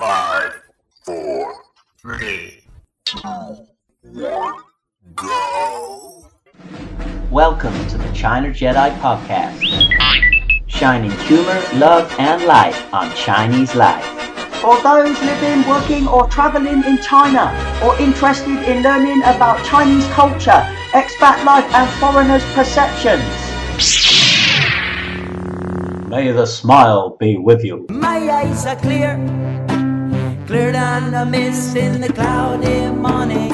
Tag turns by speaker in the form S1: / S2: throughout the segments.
S1: 5, 4, 3, 2, 1, go.
S2: Welcome to the China Jedi podcast, shining humor, love, and light on Chinese life. For those living, working, or traveling in China, or interested in learning about Chinese culture, expat life, and foreigners' perceptions. May the smile be with you.
S3: My eyes are clear, cleared on the mist in the cloudy morning.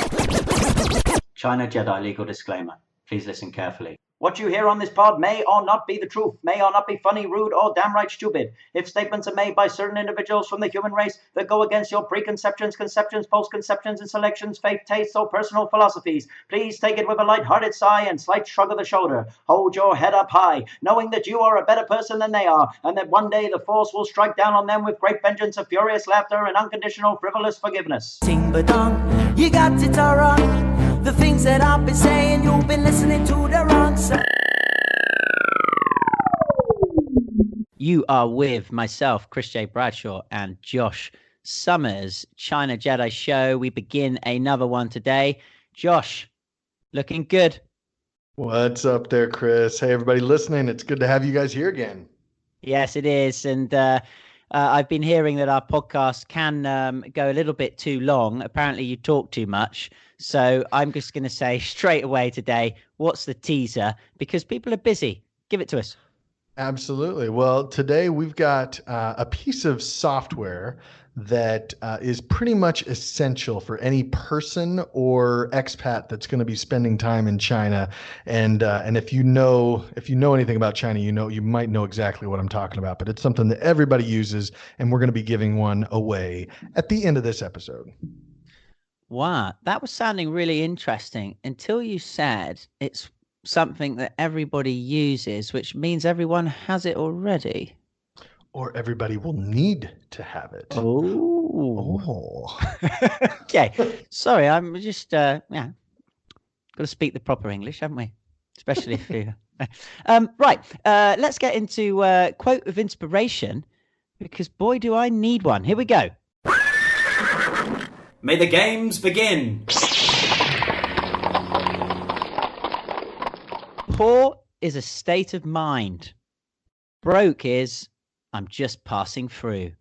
S2: China Jedi legal disclaimer. Please listen carefully. What you hear on this pod may or not be the truth, may or not be funny, rude, or downright stupid. If statements are made by certain individuals from the human race that go against your preconceptions, conceptions, postconceptions, and selections, faith, tastes, or personal philosophies, please take it with a light-hearted sigh and slight shrug of the shoulder. Hold your head up high, knowing that you are a better person than they are, and that one day the force will strike down on them with great vengeance of furious laughter and unconditional frivolous forgiveness.
S3: Ting ba dong, you got it all wrong. The things that I've been saying, you've been listening to the wrong side.
S4: You are with myself, Chris J. Bradshaw, and Josh Summers. China Jedi Show. We begin another one today. Josh, looking good.
S5: What's up there, Chris? Hey, everybody listening. It's good to have you guys here again.
S4: Yes, it is. And I've been hearing that our podcast can go a little bit too long. Apparently, you talk too much. So I'm just going to say straight away today, what's the teaser? Because people are busy. Give it to us.
S5: Absolutely. Well, today we've got a piece of software that is pretty much essential for any person or expat that's going to be spending time in China. And if you know anything about China, you might know exactly what I'm talking about. But it's something that everybody uses, and we're going to be giving one away at the end of this episode.
S4: Wow, that was sounding really interesting until you said it's something that everybody uses, which means everyone has it already.
S5: Or everybody will need to have it.
S4: Oh. Okay. Sorry, I'm just got to speak the proper English, haven't we? Especially if you right. Let's get into quote of inspiration, because boy do I need one. Here we go.
S6: May the games begin.
S4: Poor is a state of mind. Broke is I'm just passing through.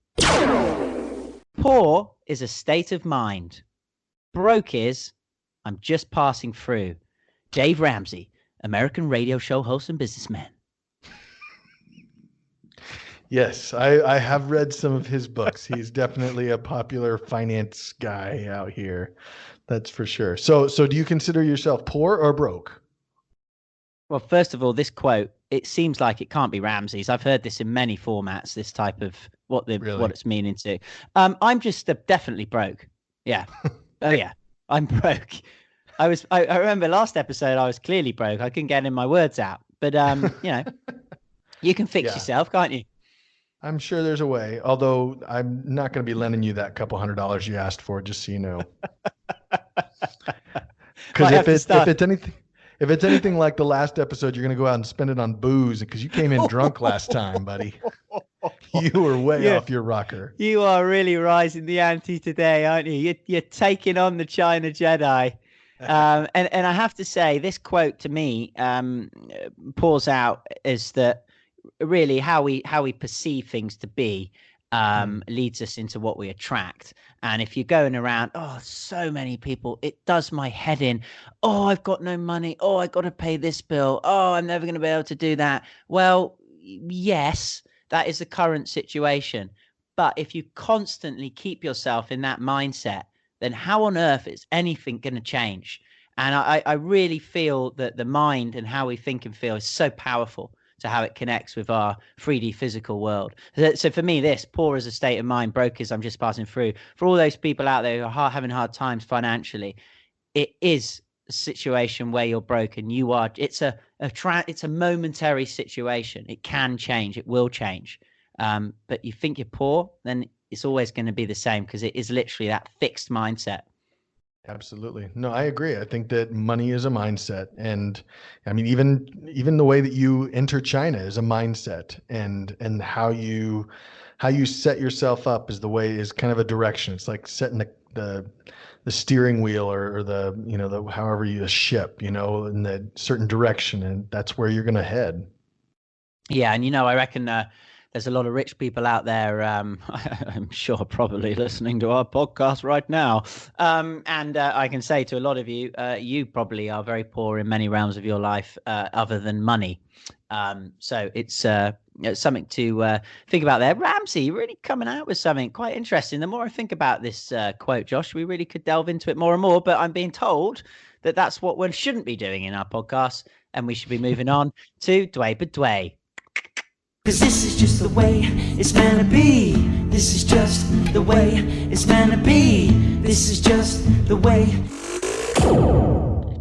S4: Poor is a state of mind. Broke is I'm just passing through. Dave Ramsey, American radio show host and businessman.
S5: Yes, I have read some of his books. He's definitely a popular finance guy out here. That's for sure. So do you consider yourself poor or broke?
S4: Well, first of all, this quote, it seems like it can't be Ramsey's. I've heard this in many formats, this type of what it's meaning to. I'm just definitely broke. Yeah. Oh, yeah. I'm broke. I remember last episode, I was clearly broke. I couldn't get in my words out. But, you can fix yourself, can't you?
S5: I'm sure there's a way, although I'm not going to be lending you that couple $100 you asked for, just so you know. Because if it's anything like the last episode, you're going to go out and spend it on booze because you came in drunk last time, buddy. You were way off your rocker.
S4: You are really rising the ante today, aren't you? You're taking on the China Jedi. And I have to say, this quote to me pours out is that really how we perceive things to be leads us into what we attract. And if you're going around, so many people, it does my head in. I've got no money. I got to pay this bill. I'm never going to be able to do that. Well, yes, that is the current situation. But if you constantly keep yourself in that mindset, then how on earth is anything going to change? And I really feel that the mind and how we think and feel is so powerful to how it connects with our 3D physical world. So for me, this poor is a state of mind, broke is I'm just passing through. For all those people out there who are having hard times financially, it is a situation where you're broken. You are. It's a momentary situation. It can change. It will change. But you think you're poor, then it's always going to be the same because it is literally that fixed mindset.
S5: Absolutely. No, I agree. I think that money is a mindset. And I mean, even the way that you enter China is a mindset, and how you set yourself up is kind of a direction. It's like setting the steering wheel or the, the however you a ship, in the certain direction, and that's where you're going to head.
S4: Yeah, and I reckon there's a lot of rich people out there. I'm sure probably listening to our podcast right now. And I can say to a lot of you, you probably are very poor in many realms of your life, other than money. So it's something to think about there. Ramsey really coming out with something quite interesting. The more I think about this quote, Josh, we really could delve into it more and more. But I'm being told that that's what one shouldn't be doing in our podcast, and we should be moving on to Dway but Dway.
S3: Cause this is just the way it's meant to be. This is just the way it's meant to be. This is just the way.
S4: It's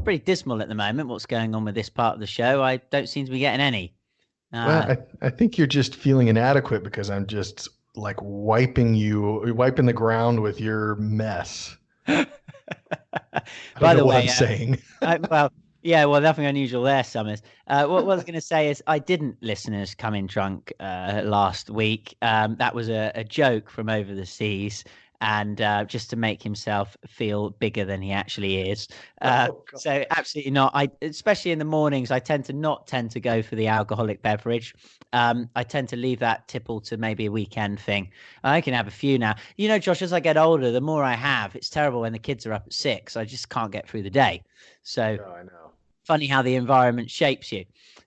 S4: pretty dismal at the moment, what's going on with this part of the show. I don't seem to be getting any.
S5: Well, I think you're just feeling inadequate because I'm just like wiping the ground with your mess.
S4: By
S5: the
S4: the
S5: way,
S4: way,
S5: I'm saying.
S4: Yeah, well, nothing unusual there, Summers. What I was going to say is I didn't listeners come in drunk last week. That was a joke from over the seas, and just to make himself feel bigger than he actually is. So absolutely not. Especially in the mornings, I tend to go for the alcoholic beverage. I tend to leave that tipple to maybe a weekend thing. I can have a few now. Josh, as I get older, the more I have, it's terrible when the kids are up at 6. I just can't get through the day. So
S5: I know.
S4: Funny how the environment shapes you.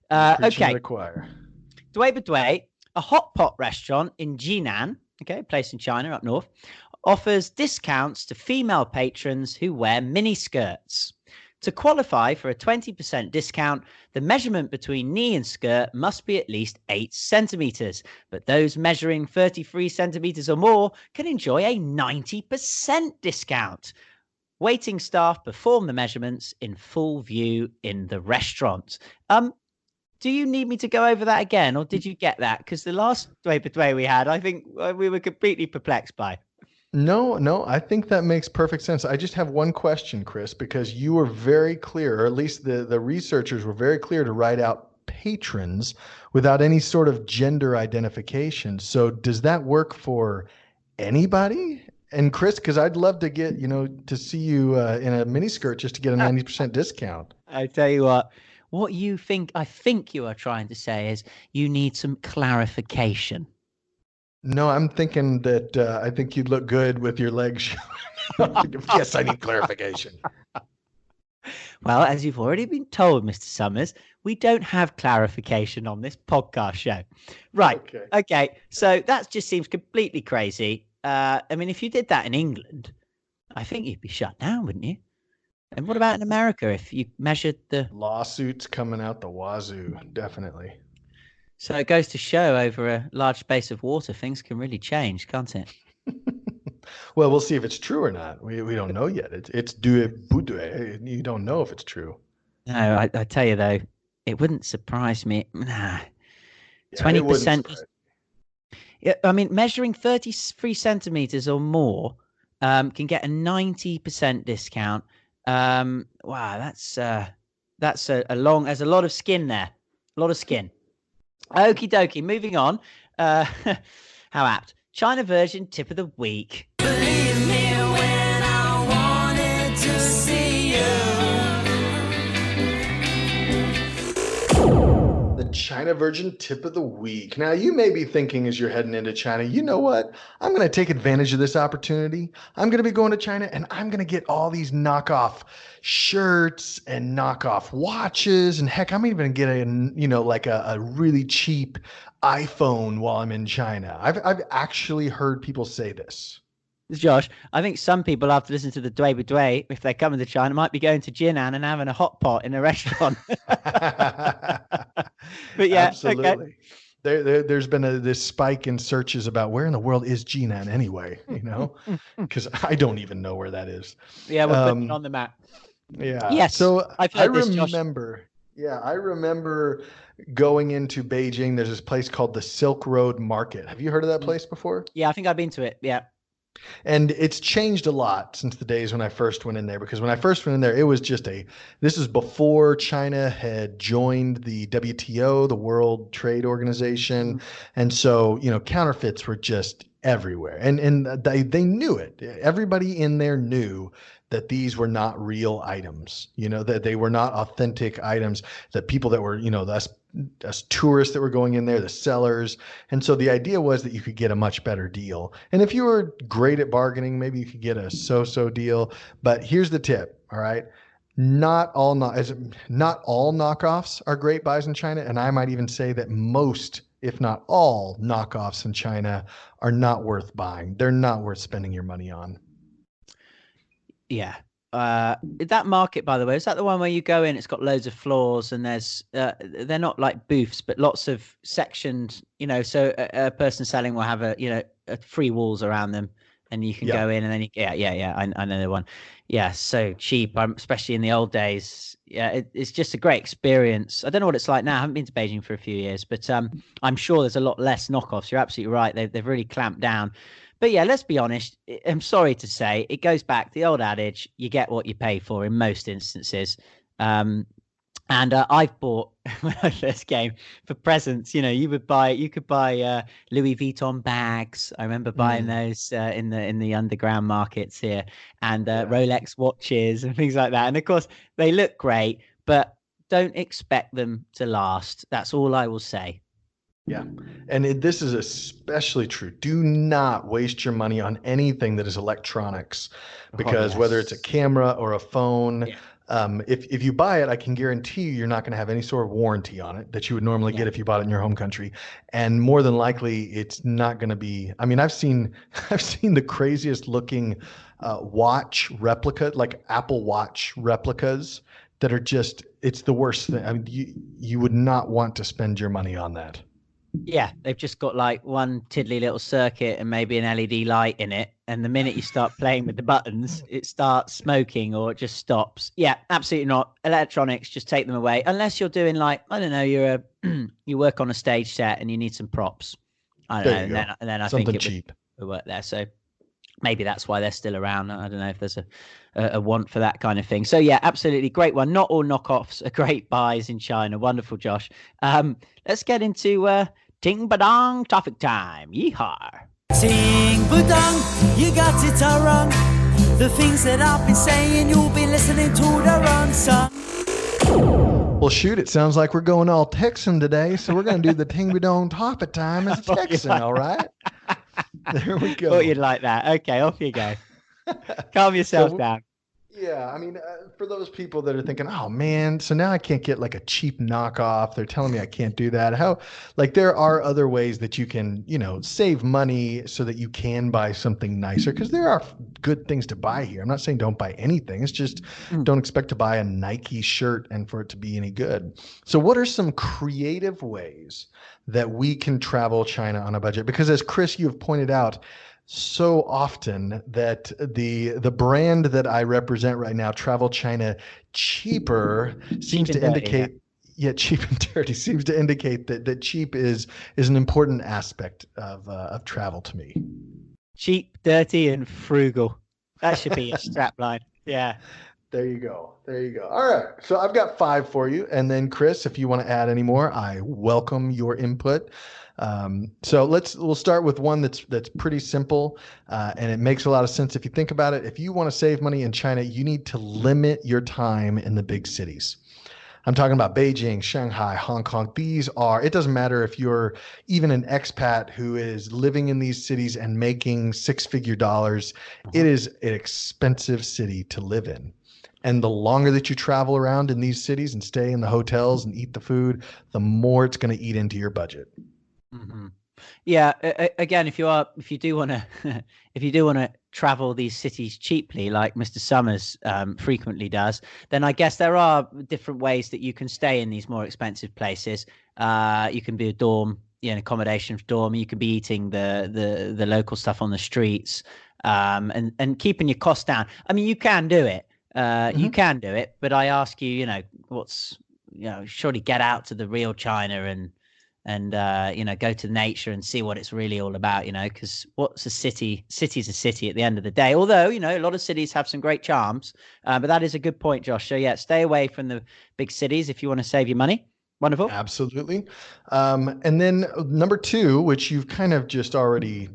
S5: Preaching to
S4: Okay.
S5: the choir.
S4: Dway but Dway, a hot pot restaurant in Jinan, a place in China up north, offers discounts to female patrons who wear mini skirts. To qualify for a 20% discount, the measurement between knee and skirt must be at least 8 centimeters, but those measuring 33 centimeters or more can enjoy a 90% discount. Waiting staff perform the measurements in full view in the restaurant. Do you need me to go over that again, or did you get that? Because the last Dway but Dway we had, I think we were completely perplexed by.
S5: No, I think that makes perfect sense. I just have one question, Chris, because you were very clear, or at least the researchers were very clear to write out patrons without any sort of gender identification. So does that work for anybody? And Chris, because I'd love to get, to see you in a miniskirt just to get a 90% discount.
S4: I tell you what you think, I think you are trying to say is you need some clarification.
S5: No, I'm thinking that I think you'd look good with your legs showing. Yes, I need clarification.
S4: Well, as you've already been told, Mr. Summers, we don't have clarification on this podcast show. Right. Okay. So that just seems completely crazy. I mean, if you did that in England, I think you'd be shut down, wouldn't you? And what about in America if you measured the...
S5: Lawsuits coming out the wazoo, definitely.
S4: So it goes to show over a large space of water, things can really change, can't it?
S5: Well, we'll see if it's true or not. We don't know yet. It's boudoir. You don't know if it's true.
S4: No, I tell you, though, it wouldn't surprise me. Nah.
S5: Yeah,
S4: 20%. Yeah, I mean, measuring 33 centimeters or more can get a 90% discount. Wow, that's a long. There's a lot of skin there. A lot of skin. Okie dokie. Moving on. How apt. China version tip of the week.
S3: Believe me when I wanted to see you.
S5: The China version tip of the week. Now, you may be thinking as you're heading into China, you know what? I'm going to take advantage of this opportunity. I'm going to be going to China and I'm going to get all these knockoff shirts and knockoff watches. And heck, I'm even going to get a really cheap iPhone while I'm in China. I've actually heard people say this.
S4: Josh, I think some people after listening to the Dway but Dway, if they're coming to China, might be going to Jinan and having a hot pot in a restaurant. But yeah,
S5: absolutely. Okay. There's been this spike in searches about where in the world is Jinan anyway, because I don't even know where that is.
S4: Yeah, we're putting it on the map.
S5: Yeah.
S4: Yes.
S5: So
S4: I
S5: remember. Yeah, I remember going into Beijing. There's this place called the Silk Road Market. Have you heard of that place before?
S4: Yeah, I think I've been to it. Yeah.
S5: And it's changed a lot since the days when I first went in there, because when I first went in there, it was just this is before China had joined the WTO, the World Trade Organization. And so, counterfeits were just everywhere. And they knew it. Everybody in there knew that these were not real items, that they were not authentic items, that people that were, us tourists that were going in there, the sellers. And so the idea was that you could get a much better deal. And if you were great at bargaining, maybe you could get a so-so deal. But here's the tip, all right? Not all knockoffs are great buys in China. And I might even say that most, if not all, knockoffs in China are not worth buying. They're not worth spending your money on.
S4: Yeah. That market, by the way, is that the one where you go in, it's got loads of floors and there's they're not like booths, but lots of sections, so a person selling will have a free walls around them, and you can go in and then I know the one. Yeah, so cheap, especially in the old days. Yeah, it's just a great experience. I don't know what it's like now. I haven't been to Beijing for a few years, but I'm sure there's a lot less knockoffs. You're absolutely right. They've really clamped down. But yeah, let's be honest. I'm sorry to say, it goes back to the old adage: you get what you pay for in most instances. And I've bought when I first came for presents. You could buy Louis Vuitton bags. I remember buying those in the underground markets here, and Rolex watches and things like that. And of course, they look great, but don't expect them to last. That's all I will say.
S5: Yeah. And this is especially true. Do not waste your money on anything that is electronics, because whether it's a camera or a phone, if you buy it, I can guarantee you're not going to have any sort of warranty on it that you would normally get if you bought it in your home country. And more than likely, it's not going to be, I've seen the craziest looking watch replica, like Apple Watch replicas that are just, it's the worst thing. You would not want to spend your money on that.
S4: Yeah, they've just got like one tiddly little circuit and maybe an LED light in it. And the minute you start playing with the buttons, it starts smoking or it just stops. Yeah, absolutely not. Electronics, just take them away. Unless you're doing like, I don't know, you work on a stage set and you need some props. I don't know. And then I
S5: Something
S4: think
S5: cheap
S4: would work there. So maybe that's why they're still around. I don't know if there's a want for that kind of thing. So yeah, absolutely great one. Not all knockoffs are great buys in China. Wonderful, Josh. Let's get into Ting Badong topic time. Yeehaw.
S3: Ting Budong, you got it all wrong. The things that I've been saying, you've been listening to the wrong song.
S5: Well, shoot, it sounds like we're going all Texan today, so we're going to do the Ting Badong topic time as a Texan, all right? There we go.
S4: Thought you'd like that. Okay, off you go. Calm yourself down.
S5: Yeah, for those people that are thinking, oh man, so now I can't get like a cheap knockoff. They're telling me I can't do that. There are other ways that you can, save money so that you can buy something nicer, because there are good things to buy here. I'm not saying don't buy anything. It's just don't expect to buy a Nike shirt and for it to be any good. So what are some creative ways that we can travel China on a budget? Because as Chris, you have pointed out so often, that the brand that I represent right now, Travel China Cheaper, seems to indicate, cheap and dirty seems to indicate that cheap is an important aspect of travel to me.
S4: Cheap, dirty, and frugal. That should be a strap line. Yeah.
S5: There you go. All right. So I've got 5 for you. And then Chris, if you want to add any more, I welcome your input. So we'll start with one that's pretty simple, and it makes a lot of sense if you think about it. If you want to save money in China, you need to limit your time in the big cities. I'm talking about Beijing, Shanghai, Hong Kong. It doesn't matter if you're even an expat who is living in these cities and making 6-figure dollars. It is an expensive city to live in. And the longer that you travel around in these cities and stay in the hotels and eat the food, the more it's going to eat into your budget.
S4: Mm-hmm. Yeah. Again, if you do want to travel these cities cheaply, like Mr. Summers frequently does, then I guess there are different ways that you can stay in these more expensive places. You can be a dorm, accommodation for dorm. You can be eating the local stuff on the streets, and keeping your costs down. You can do it. You can do it, but I ask you, surely get out to the real China and go to nature and see what it's really all about, because what's a city? City's a city at the end of the day. Although, a lot of cities have some great charms. But that is a good point, Josh. So yeah, stay away from the big cities if you want to save your money. Wonderful.
S5: Absolutely. And then number 2, which you've kind of just already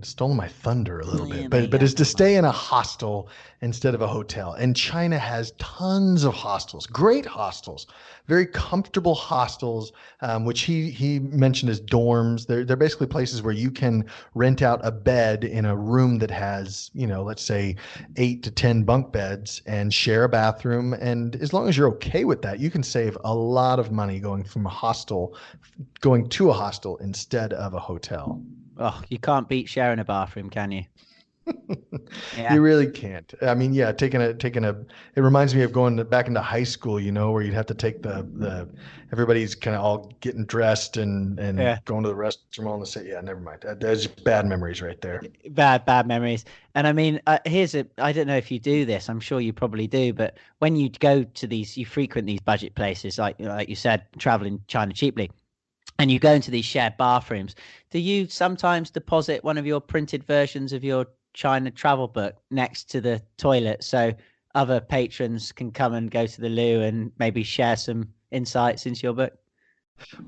S5: stolen my thunder a little bit, but is to stay in a hostel instead of a hotel. And China has tons of hostels, great hostels, very comfortable hostels, which he mentioned as dorms. They're basically places where you can rent out a bed in a room that has, let's say 8 to 10 bunk beds and share a bathroom. And as long as you're okay with that, you can save a lot of money going to a hostel instead of a hotel.
S4: Oh, you can't beat sharing a bathroom, can you? Yeah.
S5: You really can't. I mean, yeah, it reminds me of going back into high school, where you'd have to take everybody's kind of all getting dressed and going to the restroom on the set. Yeah, never mind. There's bad memories right there.
S4: Bad memories. And I mean, I don't know if you do this, I'm sure you probably do, but when you go to you frequent these budget places, like you said, traveling China cheaply, and you go into these shared bathrooms, do you sometimes deposit one of your printed versions of your China travel book next to the toilet so other patrons can come and go to the loo and maybe share some insights into your book?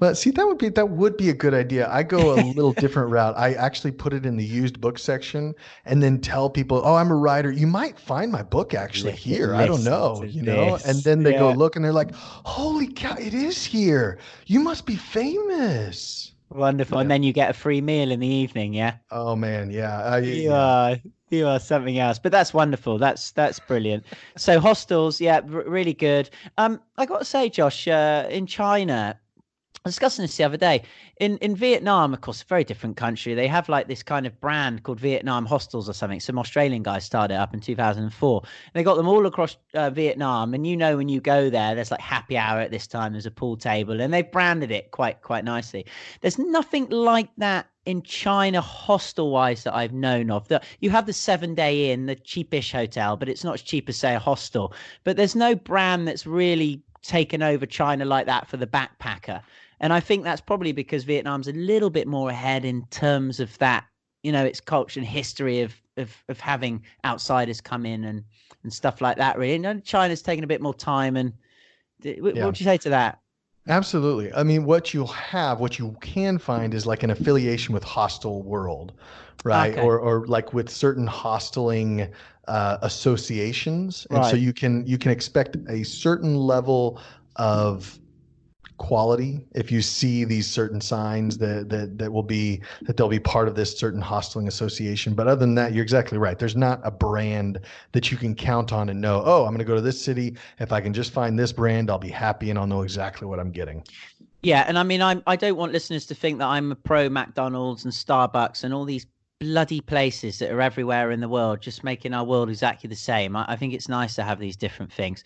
S5: Well, see, that would be a good idea. I go a little different route. I actually put it in the used book section and then tell people, "Oh, I'm a writer. You might find my book actually here. I don't know, And then they go look and they're like, "Holy cow, it is here. You must be famous."
S4: Wonderful. Yeah. And then you get a free meal in the evening, yeah?
S5: Oh man, yeah.
S4: You are something else. But that's wonderful. That's brilliant. So hostels, yeah, really good. I got to say, Josh, in China, I was discussing this the other day. In Vietnam, of course, a very different country. They have like this kind of brand called Vietnam Hostels or something. Some Australian guys started it up in 2004. They got them all across Vietnam. And when you go there, there's like happy hour at this time. There's a pool table, and they've branded it quite nicely. There's nothing like that in China hostel-wise that I've known of. You have the 7-day inn, the cheapish hotel, but it's not as cheap as, say, a hostel. But there's no brand that's really taken over China like that for the backpacker. And I think that's probably because Vietnam's a little bit more ahead in terms of that, its culture and history of having outsiders come in and stuff like that, really. And China's taken a bit more time. And what would you say to that?
S5: Absolutely. I mean, what you can find is like an affiliation with Hostel World, right?
S4: Okay.
S5: Or like with certain hosteling associations. And so you can expect a certain level of quality if you see these certain signs that they'll be part of this certain hosteling association. But other than that, you're exactly right. There's not a brand that you can count on and know, oh, I'm going to go to this city. If I can just find this brand, I'll be happy and I'll know exactly what I'm getting.
S4: Yeah. And I mean, I don't want listeners to think that I'm a pro McDonald's and Starbucks and all these bloody places that are everywhere in the world, just making our world exactly the same. I think it's nice to have these different things.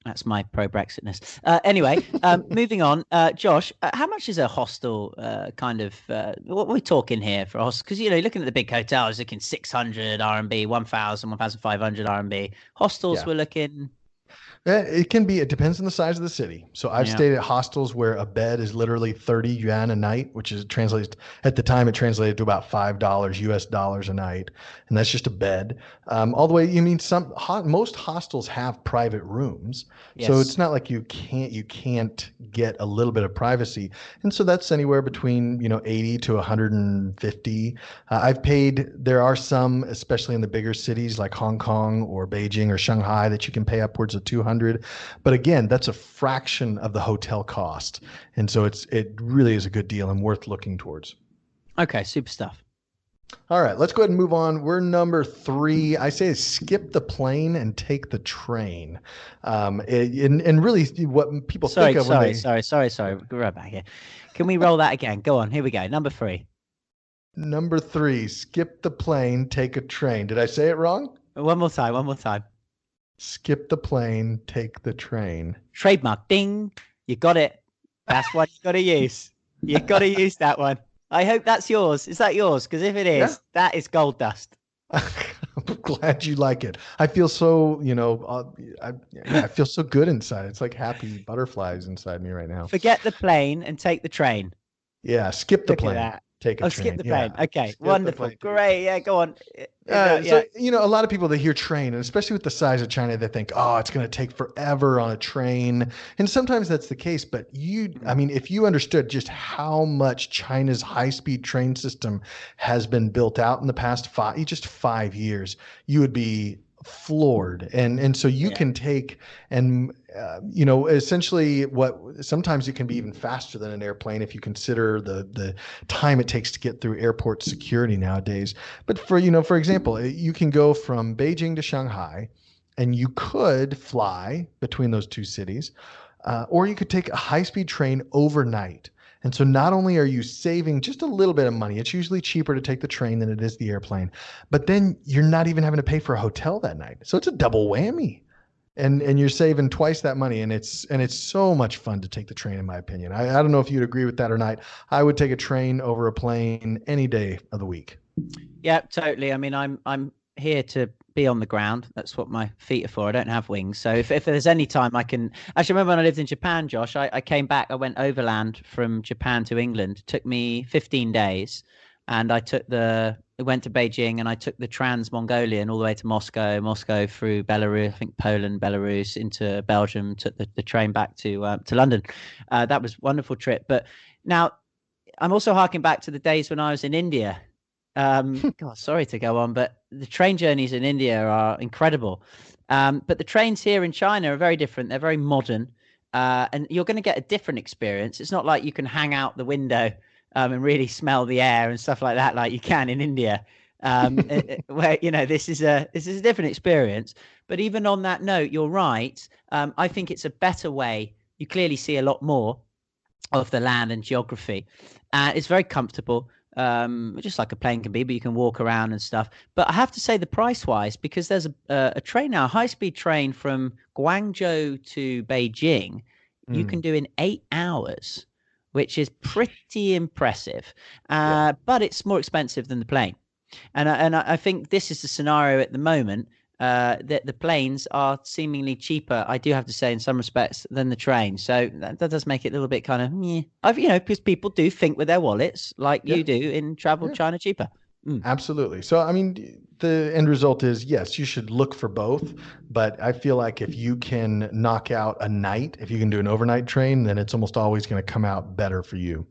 S4: That's my pro-Brexitness. Anyway, moving on. Josh, how much is a hostel what are we talking here for a hostel? Because, looking at the big hotels, looking 600 RMB, 1,000, 1,500 RMB. Hostels, we're looking...
S5: It depends on the size of the city. So I've stayed at hostels where a bed is literally 30 yuan a night, which is at the time it translated to about $5 US dollars a night. And that's just a bed. All the way, most hostels have private rooms. Yes. So it's not like you can't get a little bit of privacy. And so that's anywhere between, 80 to 150. There are some, especially in the bigger cities like Hong Kong or Beijing or Shanghai, that you can pay upwards of 200. But again, that's a fraction of the hotel cost. And so it really is a good deal and worth looking towards.
S4: Okay, super stuff.
S5: All right, let's go ahead and move on. We're number 3. I say skip the plane and take the train. And really what people think of when they...
S4: Sorry. Go right back here. Can we roll that again? Go on. Here we go. Number 3.
S5: Number 3, skip the plane, take a train. Did I say it wrong?
S4: One more time.
S5: Skip the plane, take the train.
S4: Trademark, ding. You got it. That's what you got to use. You got to use that one. I hope that's yours. Is that yours? Because if it is, that is gold dust.
S5: I'm glad you like it. I feel so, I feel so good inside. It's like happy butterflies inside me right now.
S4: Forget the plane and take the train.
S5: Yeah, skip the
S4: Look at
S5: plane,
S4: that.
S5: take a
S4: Oh, skip
S5: train.
S4: the plane.
S5: Yeah,
S4: Okay,
S5: skip the
S4: wonderful,
S5: plane, take a train.
S4: great. Yeah, go on.
S5: So,
S4: Yeah,
S5: a lot of people, they hear train, and especially with the size of China, they think, oh, it's going to take forever on a train. And sometimes that's the case. But I mean, if you understood just how much China's high-speed train system has been built out in the past just 5 years, you would be floored. And so you can take and essentially what sometimes it can be even faster than an airplane if you consider the time it takes to get through airport security nowadays. But for example, you can go from Beijing to Shanghai, and you could fly between those two cities, or you could take a high-speed train overnight. And so not only are you saving just a little bit of money, it's usually cheaper to take the train than it is the airplane, but then you're not even having to pay for a hotel that night. So it's a double whammy. And you're saving twice that money, and it's so much fun to take the train, in my opinion. I don't know if you'd agree with that or not. I would take a train over a plane any day of the week.
S4: Yeah, totally. I mean, I'm here to be on the ground. That's what my feet are for. I don't have wings. So if there's any time I can actually remember when I lived in Japan, Josh, I came back, I went overland from Japan to England. It took me 15 days, and I went to Beijing, and I took the Trans-Mongolian all the way to Moscow through Belarus, I think Poland, Belarus, into Belgium, took the train back to London. That was a wonderful trip. But now I'm also harking back to the days when I was in India. God, sorry to go on, but the train journeys in India are incredible. But the trains here in China are very different. They're very modern, and you're going to get a different experience. It's not like you can hang out the window and really smell the air and stuff like that, like you can in India, where this is a different experience. But even on that note, you're right. I think it's a better way. You clearly see a lot more of the land and geography. It's very comfortable, just like a plane can be, but you can walk around and stuff. But I have to say, the price wise, because there's a train now, a high-speed train from Guangzhou to Beijing, you can do in 8 hours, which is pretty impressive. But it's more expensive than the plane. And I think this is the scenario at the moment, that the planes are seemingly cheaper, I do have to say, in some respects, than the train. So that does make it a little bit kind of, because people do think with their wallets, like you do in travel China cheaper.
S5: Absolutely. So, I mean, the end result is, yes, you should look for both. But I feel like if you can knock out a night, if you can do an overnight train, then it's almost always going to come out better for you.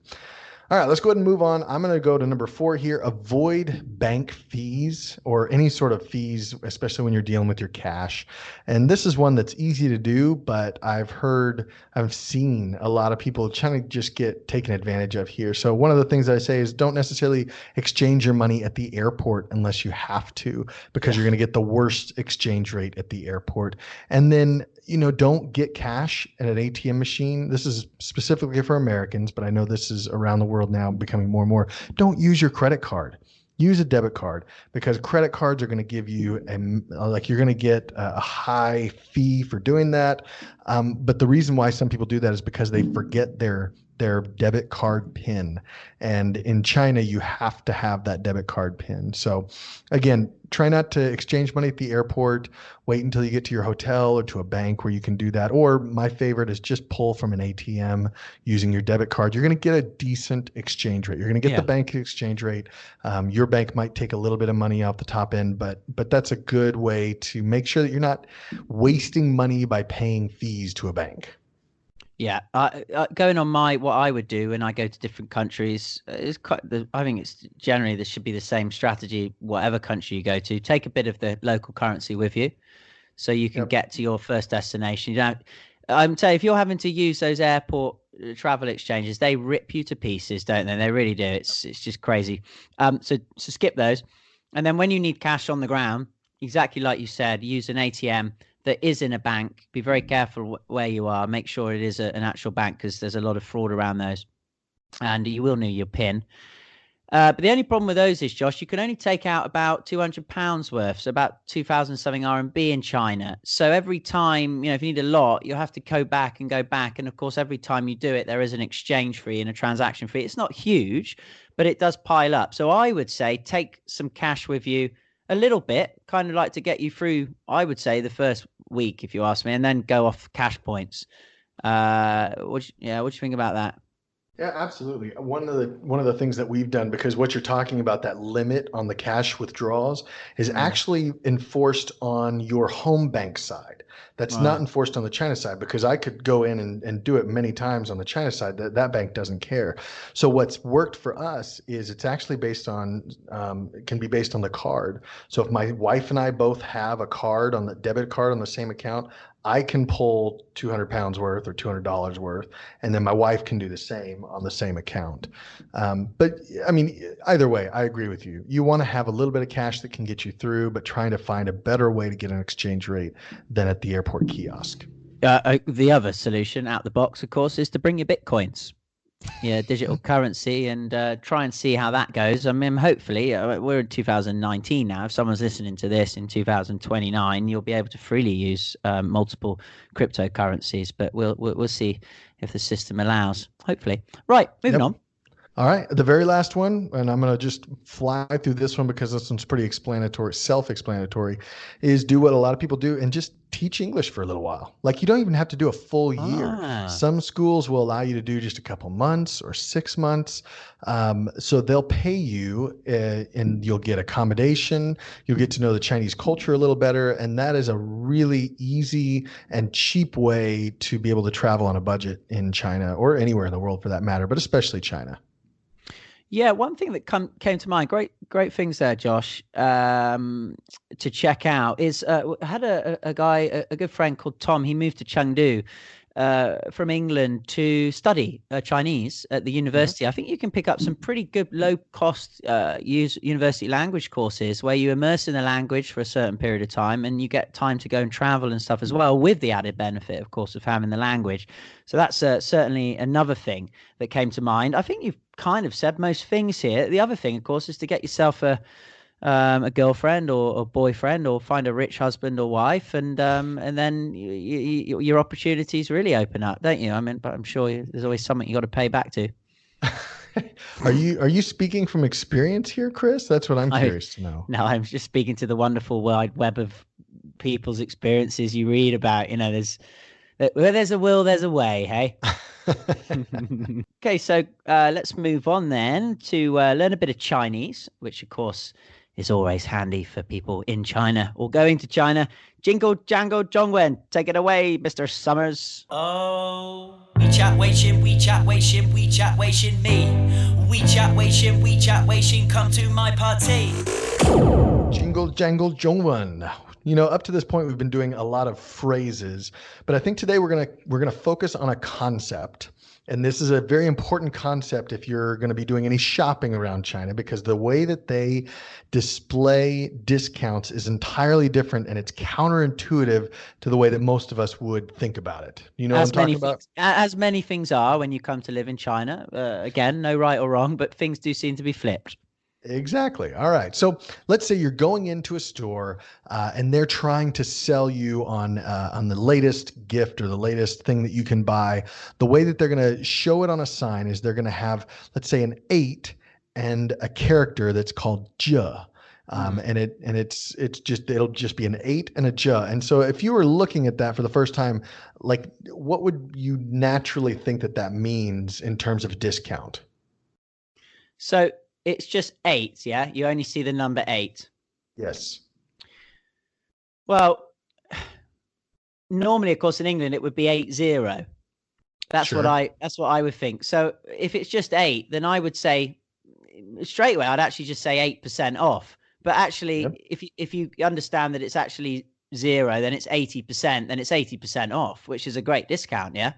S5: All right, let's go ahead and move on. I'm going to go to number 4 here. Avoid bank fees or any sort of fees, especially when you're dealing with your cash. And this is one that's easy to do, but I've seen a lot of people trying to just get taken advantage of here. So one of the things I say is don't necessarily exchange your money at the airport unless you have to, because you're going to get the worst exchange rate at the airport. And then don't get cash at an ATM machine. This is specifically for Americans, but I know this is around the world now becoming more and more. Don't use your credit card. Use a debit card, because credit cards are going to give you you're going to get a high fee for doing that. But the reason why some people do that is because they forget their debit card PIN. And in China, you have to have that debit card PIN. So again, try not to exchange money at the airport. Wait until you get to your hotel or to a bank where you can do that. Or my favorite is just pull from an ATM using your debit card. You're going to get a decent exchange rate. You're going to get the bank exchange rate. Your bank might take a little bit of money off the top end, but that's a good way to make sure that you're not wasting money by paying fees to a bank.
S4: Yeah, going on what I would do when I go to different countries is I think it's generally this should be the same strategy, whatever country you go to. Take a bit of the local currency with you, so you can get to your first destination. I'm telling you, if you're having to use those airport travel exchanges, they rip you to pieces, don't they? They really do. It's just crazy. So skip those, and then when you need cash on the ground, exactly like you said, use an ATM that is in a bank. Be very careful where you are. Make sure it is an actual bank, because there's a lot of fraud around those, and you will need your PIN. But the only problem with those is, Josh, you can only take out about £200 worth, so about 2,000 something RMB in China. So every time, if you need a lot, you'll have to go back. And of course, every time you do it, there is an exchange fee and a transaction fee. It's not huge, but it does pile up. So I would say take some cash with you a little bit, kind of like to get you through, I would say, the first week, if you ask me, and then go off cash points. What do you think about that?
S5: Yeah, absolutely. One of the things that we've done, because what you're talking about, that limit on the cash withdrawals, is actually enforced on your home bank side. That's not
S4: Right.
S5: enforced on the China side, because I could go in and do it many times on the China side. That bank doesn't care. So what's worked for us is it's actually based on, it can be based on the card. So if my wife and I both have a card on the debit card on the same account, I can pull 200 pounds worth or $200 worth, and then my wife can do the same on the same account. But I mean, either way, I agree with you. You want to have a little bit of cash that can get you through, but trying to find a better way to get an exchange rate than at the airport kiosk.
S4: The other solution out the box, of course, is to bring your bitcoins, digital currency, and try and see how that goes. I mean, hopefully, we're in 2019 now. If someone's listening to this in 2029, you'll be able to freely use multiple cryptocurrencies. But we'll see if the system allows. Hopefully, right. Moving on.
S5: All right, the very last one, and I'm going to just fly through this one because this one's pretty self-explanatory, is do what a lot of people do and just teach English for a little while. Like, you don't even have to do a full year. Some schools will allow you to do just a couple months or 6 months. So they'll pay you and you'll get accommodation. You'll get to know the Chinese culture a little better. And that is a really easy and cheap way to be able to travel on a budget in China, or anywhere in the world for that matter, but especially China.
S4: Yeah, one thing that came to mind, great things there, Josh, to check out is I had a guy, a good friend called Tom. He moved to Chengdu from England to study Chinese at the university. I think you can pick up some pretty good low-cost university language courses where you immerse in the language for a certain period of time, and you get time to go and travel and stuff as well, with the added benefit, of course, of having the language. So that's certainly another thing that came to mind. I think you've kind of said most things here. The other thing, of course, is to get yourself a girlfriend or boyfriend, or find a rich husband or wife, and then your opportunities really open up, don't you? I mean, but I'm sure there's always something you got to pay back to.
S5: Are you speaking from experience here, Chris? That's what I'm curious to know.
S4: No, I'm just speaking to the wonderful wide web of people's experiences you read about. Where there's a will, there's a way, hey? Okay, so let's move on then to learn a bit of Chinese, which, of course, is always handy for people in China or going to China. Jingle, jangle, zhongwen. Take it away, Mr. Summers.
S3: Oh, WeChat, Weixin, WeChat, Weixin, WeChat, Weixin, me. WeChat, Weixin, WeChat, Weixin, come to my party.
S5: Jingle, jangle, zhongwen. Up to this point, we've been doing a lot of phrases, but I think today we're gonna focus on a concept. And this is a very important concept if you're going to be doing any shopping around China, because the way that they display discounts is entirely different, and it's counterintuitive to the way that most of us would think about it. You know what I'm talking about?
S4: As many things are when you come to live in China. Again, no right or wrong, but things do seem to be flipped.
S5: Exactly. All right. So let's say you're going into a store and they're trying to sell you on the latest gift or the latest thing that you can buy. The way that they're going to show it on a sign is they're going to have, let's say, an 8 and a character that's called Zhe. And it'll just be an 8 and a Zhe. And so if you were looking at that for the first time, like, what would you naturally think that means in terms of discount?
S4: So it's just 8, yeah? You only see the number 8.
S5: Yes.
S4: Well, normally, of course, in England, it would be 80. That's
S5: Sure.
S4: what I would think. So if it's just 8, then I would say straight away, I'd actually just say 8% off. But actually,
S5: Yep.
S4: if you understand that it's actually 0, then it's 80%, then it's 80% off, which is a great discount, yeah?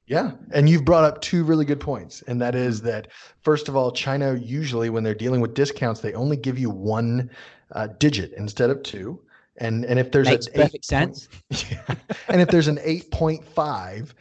S5: Yeah. And you've brought up two really good points. And that is that, first of all, China, usually when they're dealing with discounts, they only give you one digit instead of two. And if there's
S4: Makes perfect sense.
S5: Yeah. And if there's an 8.5,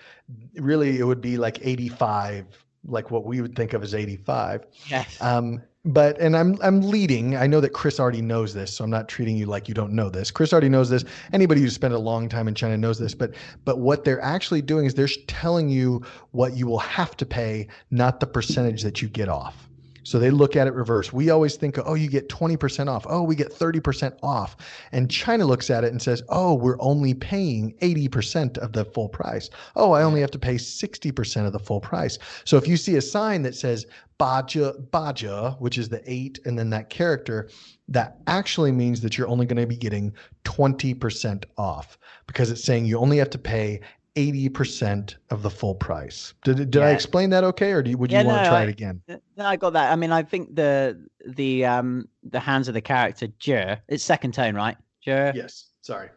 S5: really it would be like 85, like what we would think of as 85.
S4: Yes.
S5: And I'm leading. I know that Chris already knows this, so I'm not treating you like you don't know this. Chris already knows this. Anybody who's spent a long time in China knows this. But what they're actually doing is they're telling you what you will have to pay, not the percentage that you get off. So they look at it reverse. We always think, oh, you get 20% off. Oh, we get 30% off. And China looks at it and says, oh, we're only paying 80% of the full price. Oh, I only have to pay 60% of the full price. So if you see a sign that says Baja, Baja, which is the 8 and then that character, that actually means that you're only going to be getting 20% off because it's saying you only have to pay 80% of the full price. Did I explain that okay, or would you want to try it again?
S4: No, I got that. I mean, I think the hands of the character Jur, it's second tone, right? Jur.
S5: Yes. Sorry.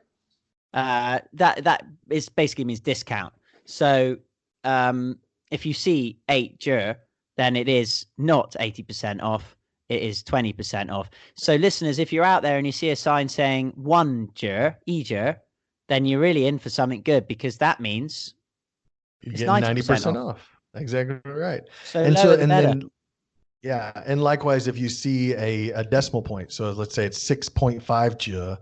S4: That is basically means discount. So if you see 8 Jur, then it is not 80% off. It is 20% off. So listeners, if you're out there and you see a sign saying 1 Jur, Jur, then you're really in for something good, because that means
S5: you
S4: it's
S5: get
S4: 90%
S5: off. Exactly right.
S4: So the better.
S5: Then yeah, and likewise, if you see a decimal point, so let's say it's 6.5 Jia,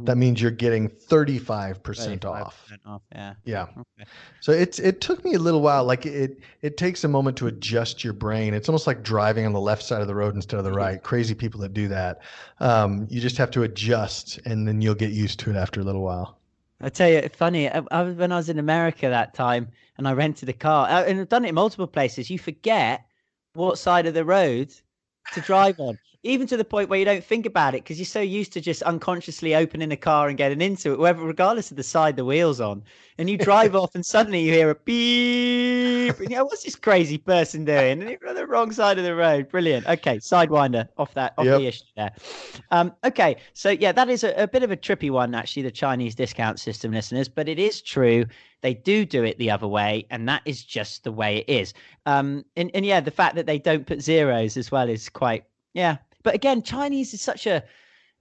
S5: that means you're getting 35% off.
S4: Yeah.
S5: Yeah.
S4: Okay.
S5: So it took me a little while. Like it takes a moment to adjust your brain. It's almost like driving on the left side of the road instead of the right. Crazy people that do that. You just have to adjust, and then you'll get used to it after a little while.
S4: I tell you, funny. When I was in America that time, and I rented a car, and I've done it in multiple places. You forget what side of the road to drive on, even to the point where you don't think about it because you're so used to just unconsciously opening a car and getting into it, whether regardless of the side the wheel's on. And you drive off, and suddenly you hear a beep, and what's this crazy person doing? And you're on the wrong side of the road. Brilliant. Okay, sidewinder off the issue there. Okay, so yeah, that is a bit of a trippy one, actually, the Chinese discount system, listeners, but it is true. They do it the other way, and that is just the way it is. And yeah, the fact that they don't put zeros as well is quite, yeah. But again, Chinese is such a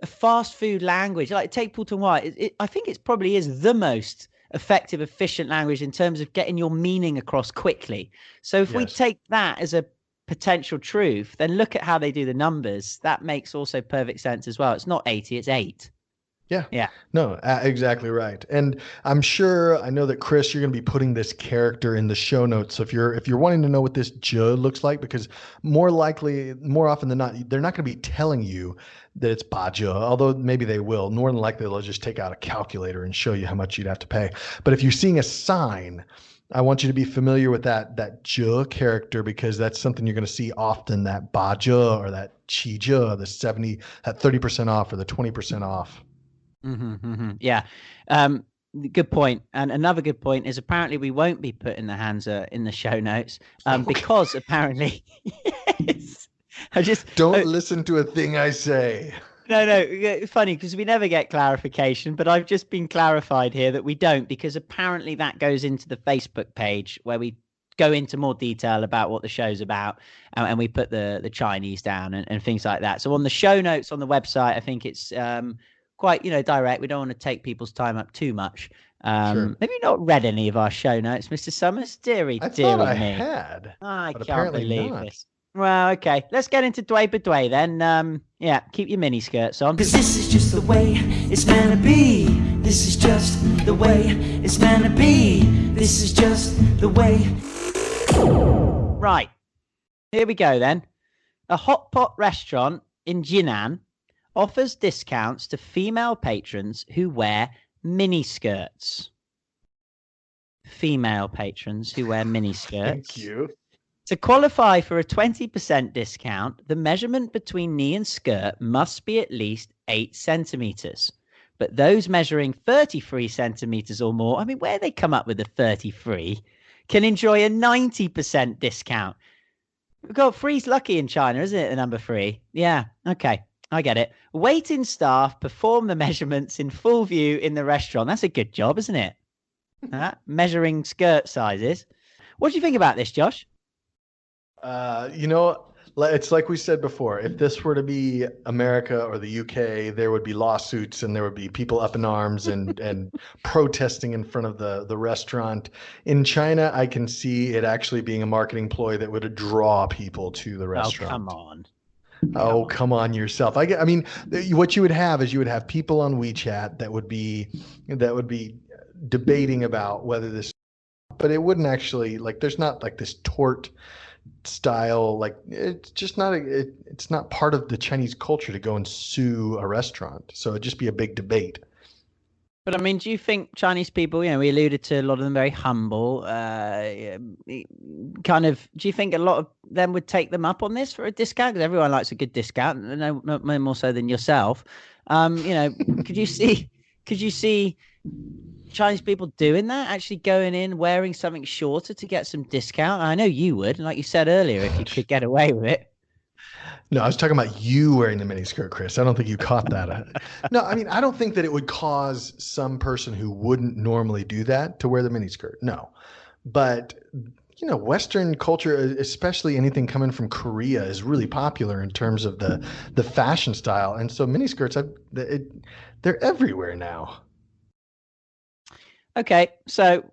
S4: fast food language. Like, take Putonghua, I think it probably is the most effective, efficient language in terms of getting your meaning across quickly. So if we take that as a potential truth, then look at how they do the numbers. That makes also perfect sense as well. It's not 80, it's 8. Yeah.
S5: No, exactly right. And I'm sure, I know that Chris, you're going to be putting this character in the show notes. So if you're wanting to know what this J looks like, because more often than not, they're not going to be telling you that it's Baja, although maybe they will. More than likely, they'll just take out a calculator and show you how much you'd have to pay. But if you're seeing a sign, I want you to be familiar with that J character, because that's something you're going to see often, that Baja or that Chija, that 30% off or the 20% off.
S4: Yeah. Good point. And another good point is apparently we won't be putting the Hansa in the show notes because apparently yes.
S5: Don't listen to a thing I say.
S4: No, funny, because we never get clarification, but I've just been clarified here that we don't, because apparently that goes into the Facebook page where we go into more detail about what the show's about, and we put the Chinese down and things like that. So on the show notes on the website, I think it's quite direct. We don't want to take people's time up too much. Sure. Have you not read any of our show notes, Mr. Summers? Deary
S5: I
S4: me.
S5: I had.
S4: I can't believe this. Well, okay, let's get into Dway Badway then. Yeah, keep your mini skirts on.
S3: Cause this is just the way it's meant to be. This is just the way it's meant to be. This is just the way.
S4: Right, here we go then. A hot pot restaurant in Jinan offers discounts to female patrons who wear mini skirts. Female patrons who wear mini skirts.
S5: Thank you.
S4: To qualify for a 20% discount, the measurement between knee and skirt must be at least 8 centimeters. But those measuring 33 centimeters or more, I mean, where they come up with the 33, can enjoy a 90% discount. We've got three's lucky in China, isn't it? The number 3. Yeah. Okay. I get it. Waiting staff perform the measurements in full view in the restaurant. That's a good job, isn't it? Measuring skirt sizes. What do you think about this, Josh?
S5: It's like we said before. If this were to be America or the UK, there would be lawsuits and there would be people up in arms and protesting in front of the restaurant. In China, I can see it actually being a marketing ploy that would draw people to the restaurant.
S4: Oh, come on.
S5: Oh, come on yourself. I mean, what you would have is you would have people on WeChat that would be debating about whether this, but it wouldn't actually, like, there's not like this tort style. Like it's just not it's not part of the Chinese culture to go and sue a restaurant. So it'd just be a big debate.
S4: But I mean, do you think Chinese people, we alluded to a lot of them very humble, kind of, do you think a lot of them would take them up on this for a discount? Because everyone likes a good discount, no more so than yourself. Could you see Chinese people doing that, actually going in, wearing something shorter to get some discount? I know you would, and like you said earlier, if you could get away with it.
S5: No, I was talking about you wearing the miniskirt, Chris. I don't think you caught that. No, I mean, I don't think that it would cause some person who wouldn't normally do that to wear the miniskirt. No. But, Western culture, especially anything coming from Korea, is really popular in terms of the fashion style. And so miniskirts, they're everywhere now.
S4: Okay, so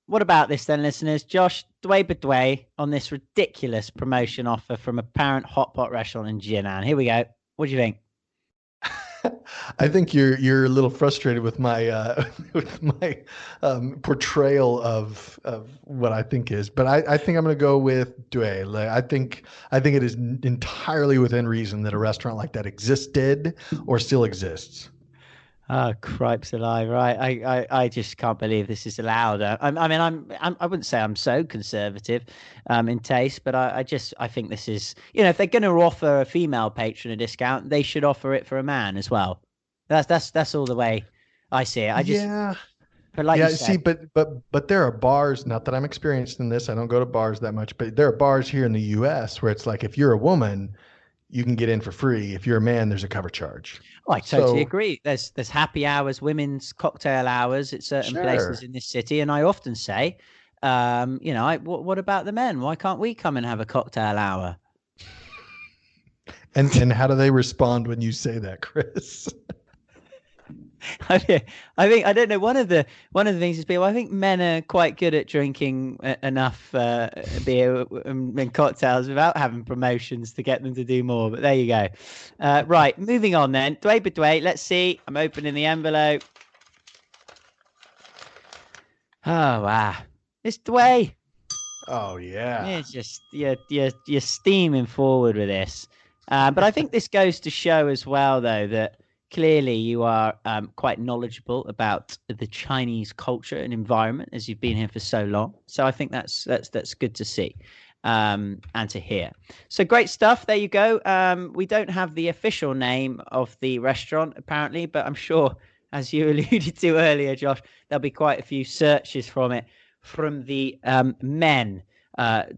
S4: what about this then, listeners? Josh, dway bedway on this ridiculous promotion offer from a parent hot pot restaurant in Jinan. Here we go. What do you think?
S5: I think you're a little frustrated with my portrayal of what I think is, but I think I'm going to go with dway. Like, I think it is entirely within reason that a restaurant like that existed or still exists.
S4: Oh, cripes alive! Right, I just can't believe this is allowed. I wouldn't say I'm so conservative, in taste, but I think this is, if they're going to offer a female patron a discount, they should offer it for a man as well. That's all the way I see it. But like you said,
S5: see, but there are bars. Not that I'm experienced in this. I don't go to bars that much, but there are bars here in the U.S. where it's like if you're a woman, you can get in for free. If you're a man, there's a cover charge.
S4: Oh, I totally agree. There's happy hours, women's cocktail hours at certain places in this city, and I often say, what about the men? Why can't we come and have a cocktail hour?
S5: And how do they respond when you say that, Chris?
S4: I think I don't know. One of the things is people. I think men are quite good at drinking enough beer and cocktails without having promotions to get them to do more. But there you go. Right, moving on then. Dway bedway. Let's see. I'm opening the envelope. Oh wow, it's Dway.
S5: Oh yeah.
S4: It's just you're steaming forward with this. But I think this goes to show as well, though, that clearly you are quite knowledgeable about the Chinese culture and environment as you've been here for so long. So I think that's good to see and to hear. So great stuff. There you go. We don't have the official name of the restaurant apparently, but I'm sure, as you alluded to earlier, Josh, there'll be quite a few searches from the men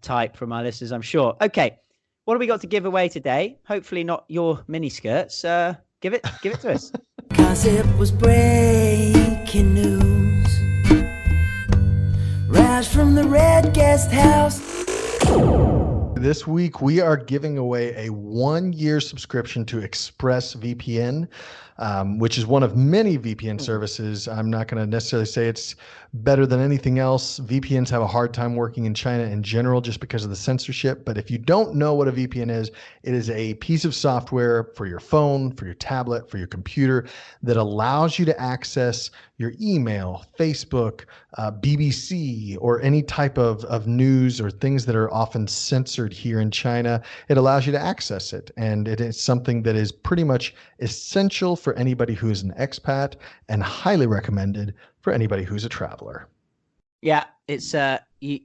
S4: type from our listeners, I'm sure. Okay, what have we got to give away today? Hopefully not your miniskirts. Give it to us.
S3: Cause it was breaking news. Right from the Red Guest House.
S5: This week, we are giving away a 1-year subscription to ExpressVPN, which is one of many VPN services. I'm not going to necessarily say it's better than anything else. VPNs have a hard time working in China in general just because of the censorship. But if you don't know what a VPN is, it is a piece of software for your phone, for your tablet, for your computer that allows you to access your email, Facebook, BBC, or any type of news or things that are often censored here in China. It allows you to access it. And it is something that is pretty much essential for anybody who is an expat and highly recommended for anybody who's a traveler.
S4: Yeah, it's you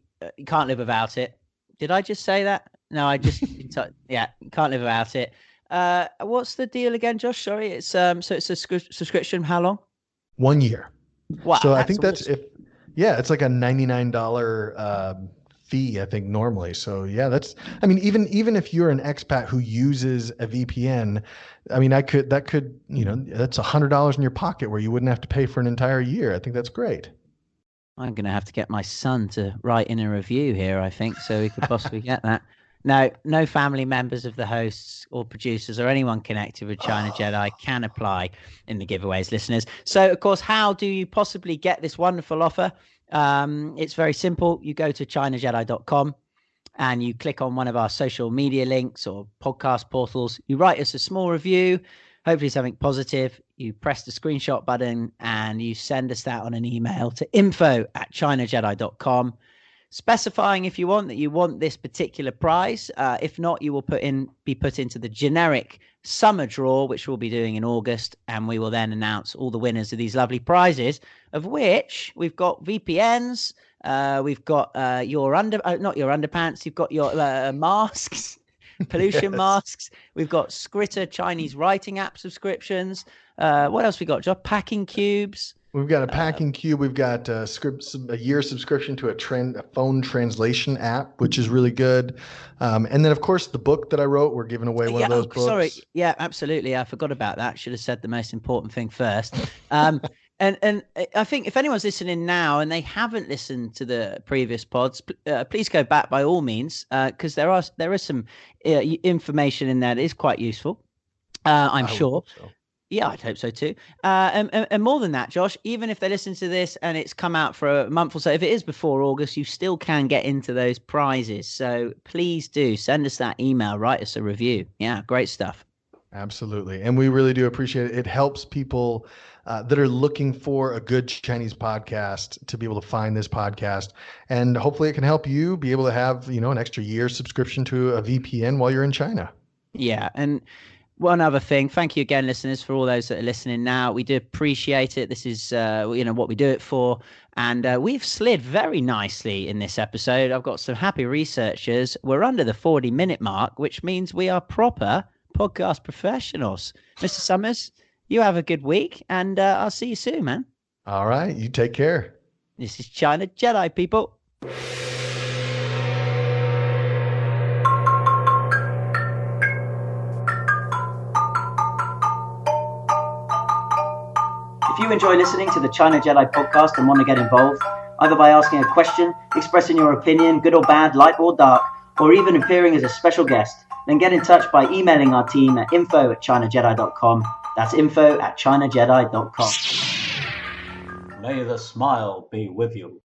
S4: can't live without it. Did I just say that? No, I just yeah, you can't live without it. What's the deal again, Josh? Sorry, it's so it's a subscription. How long?
S5: 1 year.
S4: Wow.
S5: So I think that's awesome. It's like a $99 fee, I think, normally. So yeah, even if you're an expat who uses a VPN, that's $100 in your pocket where you wouldn't have to pay for an entire year. I think that's great.
S4: I'm going to have to get my son to write in a review here, I think, so we could possibly get that. No family members of the hosts or producers or anyone connected with China Jedi can apply in the giveaways, listeners. So, of course, how do you possibly get this wonderful offer? It's very simple. You go to ChinaJedi.com and you click on one of our social media links or podcast portals. You write us a small review, hopefully something positive. You press the screenshot button and you send us that on an email to info@ChinaJedi.com. specifying if you want that you want this particular prize. If not, you will be put into the generic summer draw, which we'll be doing in August, and we will then announce all the winners of these lovely prizes, of which we've got VPNs, we've got not your underpants, you've got your masks, pollution masks, we've got Skritter Chinese writing app subscriptions. What else we got, Josh? Packing cubes.
S5: We've got a packing cube. We've got a year subscription to a phone translation app, which is really good. And then, of course, the book that I wrote, we're giving away one of those books.
S4: Sorry. Yeah, absolutely. I forgot about that. Should have said the most important thing first. And I think if anyone's listening now and they haven't listened to the previous pods, please go back by all means, because there is some information in there that is quite useful. I'm sure. So. Yeah, I'd hope so too. And more than that, Josh, even if they listen to this and it's come out for a month or so, if it is before August, you still can get into those prizes. So please do send us that email, write us a review. Yeah, great stuff.
S5: Absolutely. And we really do appreciate it. It helps people that are looking for a good Chinese podcast to be able to find this podcast. And hopefully it can help you be able to have, an extra year subscription to a VPN while you're in China.
S4: Yeah. And one other thing, thank you again, listeners, for all those that are listening now. We do appreciate it. This is, what we do it for. And we've slid very nicely in this episode. I've got some happy researchers. We're under the 40-minute mark, which means we are proper podcast professionals. Mr. Summers, you have a good week, and I'll see you soon, man.
S5: All right. You take care.
S4: This is China Jedi, people.
S2: If you enjoy listening to the China Jedi podcast and want to get involved, either by asking a question, expressing your opinion, good or bad, light or dark, or even appearing as a special guest, then get in touch by emailing our team at info@chinajedi.com. That's info@chinajedi.com. May the smile be with you.